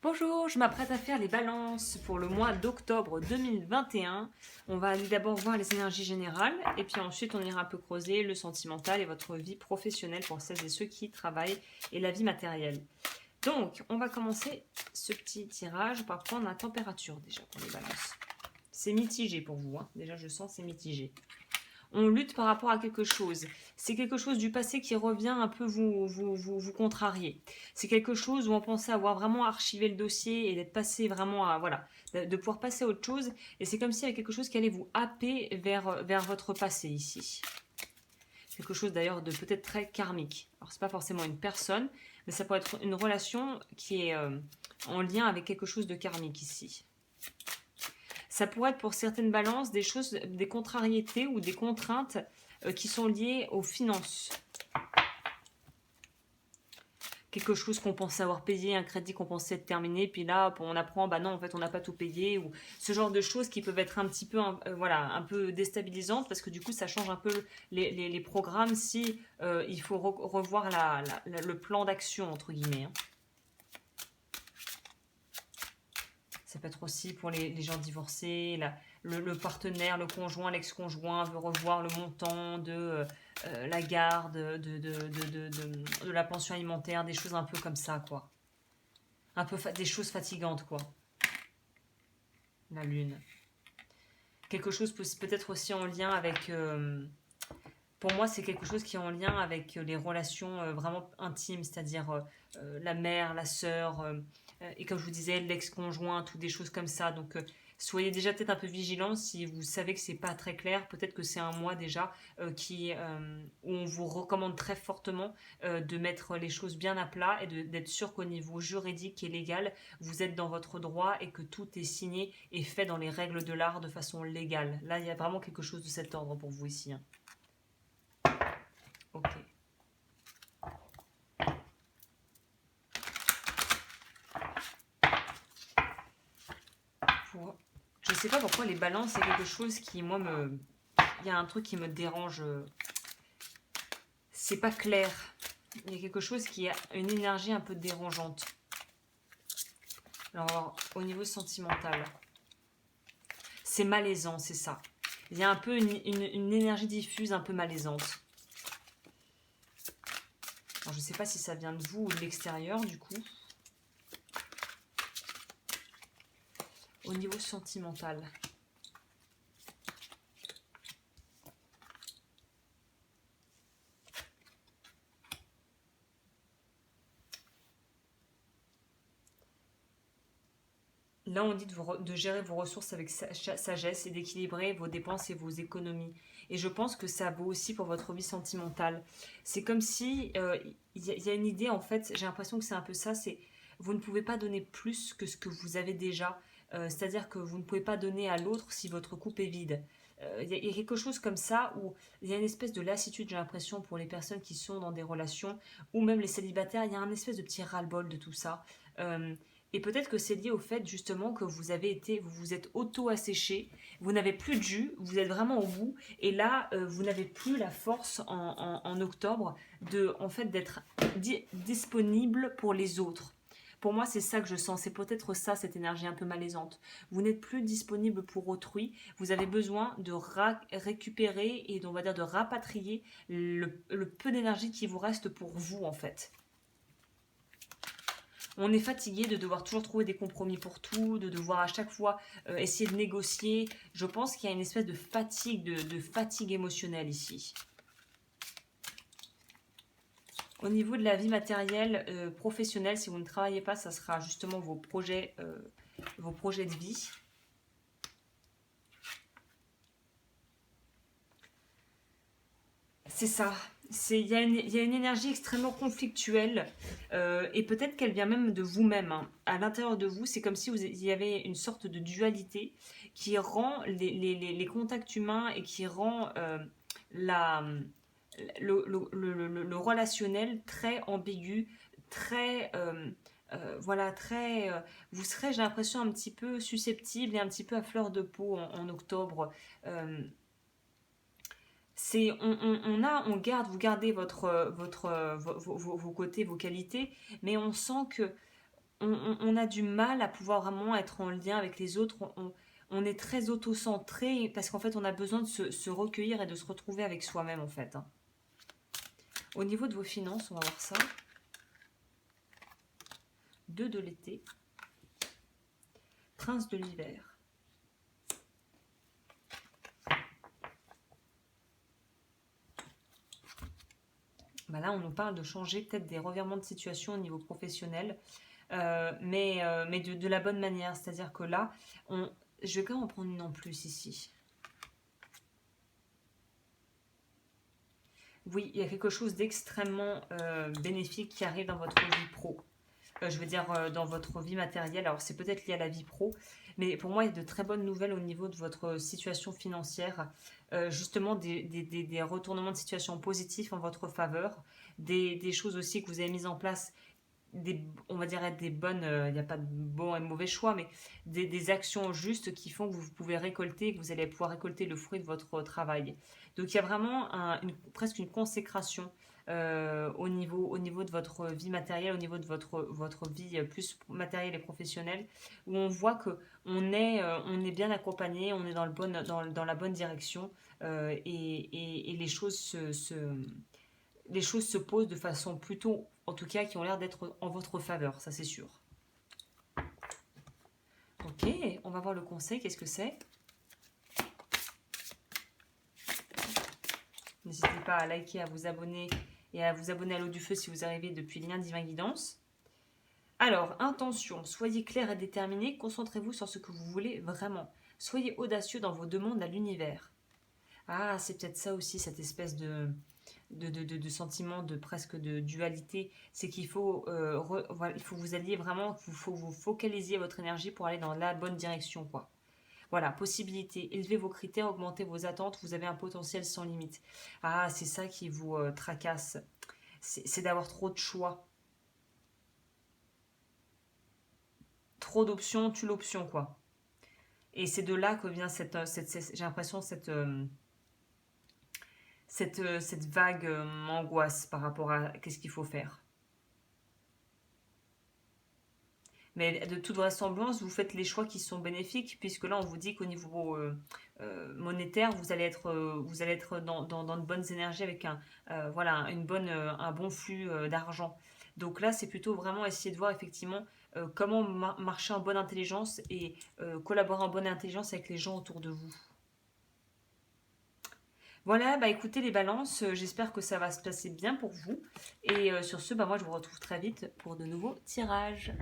Bonjour, je m'apprête à faire les balances pour le mois d'octobre 2021. On va aller d'abord voir les énergies générales et puis ensuite on ira un peu creuser le sentimental et votre vie professionnelle pour celles et ceux qui travaillent et la vie matérielle. Donc, on va commencer ce petit tirage par prendre la température déjà pour les balances. C'est mitigé pour vous, hein. Déjà je sens c'est mitigé. On lutte par rapport à quelque chose. C'est quelque chose du passé qui revient un peu vous contrarier. C'est quelque chose où on pensait avoir vraiment archivé le dossier et d'être passé vraiment à, voilà, de pouvoir passer à autre chose. Et c'est comme s'il y avait quelque chose qui allait vous happer vers votre passé ici. Quelque chose d'ailleurs de peut-être très karmique. Alors c'est pas forcément une personne, mais ça peut être une relation qui est en lien avec quelque chose de karmique ici. Ça pourrait être pour certaines balances des choses, des contrariétés ou des contraintes qui sont liées aux finances. Quelque chose qu'on pensait avoir payé, un crédit qu'on pensait être terminé, puis là on apprend, bah non, en fait on n'a pas tout payé, ou ce genre de choses qui peuvent être un petit peu, voilà, un peu déstabilisantes, parce que du coup ça change un peu les programmes si il faut revoir le plan d'action, entre guillemets. Hein. Ça peut être aussi pour les gens divorcés, le partenaire, le conjoint, l'ex-conjoint veut revoir le montant de la garde, de la pension alimentaire, des choses un peu comme ça, quoi. Un peu des choses fatigantes, quoi. La lune. Quelque chose peut-être aussi en lien avec... pour moi, c'est quelque chose qui est en lien avec les relations vraiment intimes, c'est-à-dire la mère, la sœur, et comme je vous disais, l'ex-conjoint, toutes des choses comme ça. Donc, soyez déjà peut-être un peu vigilants si vous savez que c'est pas très clair. Peut-être que c'est un mois déjà où on vous recommande très fortement de mettre les choses bien à plat et d'être sûr qu'au niveau juridique et légal, vous êtes dans votre droit et que tout est signé et fait dans les règles de l'art de façon légale. Là, il y a vraiment quelque chose de cet ordre pour vous ici. Hein. Ok. Je sais pas pourquoi les balances, c'est quelque chose qui, moi, me... Il y a un truc qui me dérange. C'est pas clair. Il y a quelque chose qui a une énergie un peu dérangeante. Alors, au niveau sentimental, c'est malaisant, c'est ça. Il y a un peu une énergie diffuse un peu malaisante. Alors, je sais pas si ça vient de vous ou de l'extérieur, du coup. Au niveau sentimental. Là, on dit de gérer vos ressources avec sagesse et d'équilibrer vos dépenses et vos économies. Et je pense que ça vaut aussi pour votre vie sentimentale. C'est comme si y a une idée, en fait, j'ai l'impression que c'est un peu ça, c'est vous ne pouvez pas donner plus que ce que vous avez déjà. C'est-à-dire que vous ne pouvez pas donner à l'autre si votre coupe est vide. Y a quelque chose comme ça où il y a une espèce de lassitude, j'ai l'impression, pour les personnes qui sont dans des relations, ou même les célibataires, il y a un espèce de petit ras-le-bol de tout ça. Et peut-être que c'est lié au fait justement que vous vous êtes auto-asséché, vous n'avez plus de jus, vous êtes vraiment au bout, et là vous n'avez plus la force en octobre de en fait d'être disponible pour les autres. Pour moi, c'est ça que je sens. C'est peut-être ça, cette énergie un peu malaisante. Vous n'êtes plus disponible pour autrui. Vous avez besoin de récupérer et on va dire de rapatrier le peu d'énergie qui vous reste pour vous en fait. On est fatigué de devoir toujours trouver des compromis pour tout, de devoir à chaque fois essayer de négocier. Je pense qu'il y a une espèce de fatigue, de fatigue émotionnelle ici. Au niveau de la vie matérielle, professionnelle, si vous ne travaillez pas, ça sera justement vos projets de vie. C'est ça. Il y a une énergie extrêmement conflictuelle et peut-être qu'elle vient même de vous-même. Hein. À l'intérieur de vous, c'est comme si il y avait une sorte de dualité qui rend les contacts humains et qui rend la, le relationnel très ambigu, très... voilà, très. Vous serez, j'ai l'impression, un petit peu susceptible et un petit peu à fleur de peau en octobre. Euh, on garde, vous gardez vos côtés, vos qualités, mais on sent que on a du mal à pouvoir vraiment être en lien avec les autres. On est très auto-centré parce qu'en fait, on a besoin de se recueillir et de se retrouver avec soi-même, en fait, hein. Au niveau de vos finances, on va voir ça. 2 de l'été. Prince de l'hiver. Bah là, on nous parle de changer peut-être des revirements de situation au niveau professionnel, mais de la bonne manière. C'est-à-dire que là, je vais quand même en prendre une en plus ici. Oui, il y a quelque chose d'extrêmement bénéfique qui arrive dans votre vie pro. Je veux dire, dans votre vie matérielle. Alors, c'est peut-être lié à la vie pro, mais pour moi, il y a de très bonnes nouvelles au niveau de votre situation financière. Justement, des retournements de situation positifs en votre faveur. Des choses aussi que vous avez mises en place, on va dire être des bonnes, il n'y a pas de bon et de mauvais choix, mais des actions justes qui font que vous pouvez récolter, que vous allez pouvoir récolter le fruit de votre travail. Donc il y a vraiment presque une consécration au niveau de votre vie matérielle, au niveau de votre vie plus matérielle et professionnelle, où on voit que on est bien accompagné, on est dans la bonne direction et les choses se posent de façon plutôt, en tout cas, qui ont l'air d'être en votre faveur, ça c'est sûr. Ok, on va voir le conseil, qu'est-ce que c'est? N'hésitez pas à liker, à vous abonner et à vous abonner à l'eau du feu si vous arrivez depuis le lien Divin Guidance. Alors, intention, soyez clair et déterminé, concentrez-vous sur ce que vous voulez vraiment. Soyez audacieux dans vos demandes à l'univers. Ah, c'est peut-être ça aussi, cette espèce de sentiment de presque de dualité. C'est qu'il faut, voilà, il faut que vous alliez vraiment, il faut vous focaliser votre énergie pour aller dans la bonne direction, quoi. Voilà, possibilité, élevez vos critères, augmentez vos attentes, vous avez un potentiel sans limite. Ah, c'est ça qui vous tracasse, c'est d'avoir trop de choix. Trop d'options tue l'option, quoi. Et c'est de là que vient j'ai l'impression, cette vague angoisse par rapport à qu'est-ce qu'il faut faire. Mais de toute vraisemblance, vous faites les choix qui sont bénéfiques, puisque là, on vous dit qu'au niveau monétaire, vous allez être dans de bonnes énergies avec voilà, un bon flux d'argent. Donc là, c'est plutôt vraiment essayer de voir effectivement comment marcher en bonne intelligence et collaborer en bonne intelligence avec les gens autour de vous. Voilà, bah écoutez les balances, j'espère que ça va se passer bien pour vous. Et sur ce, bah moi je vous retrouve très vite pour de nouveaux tirages.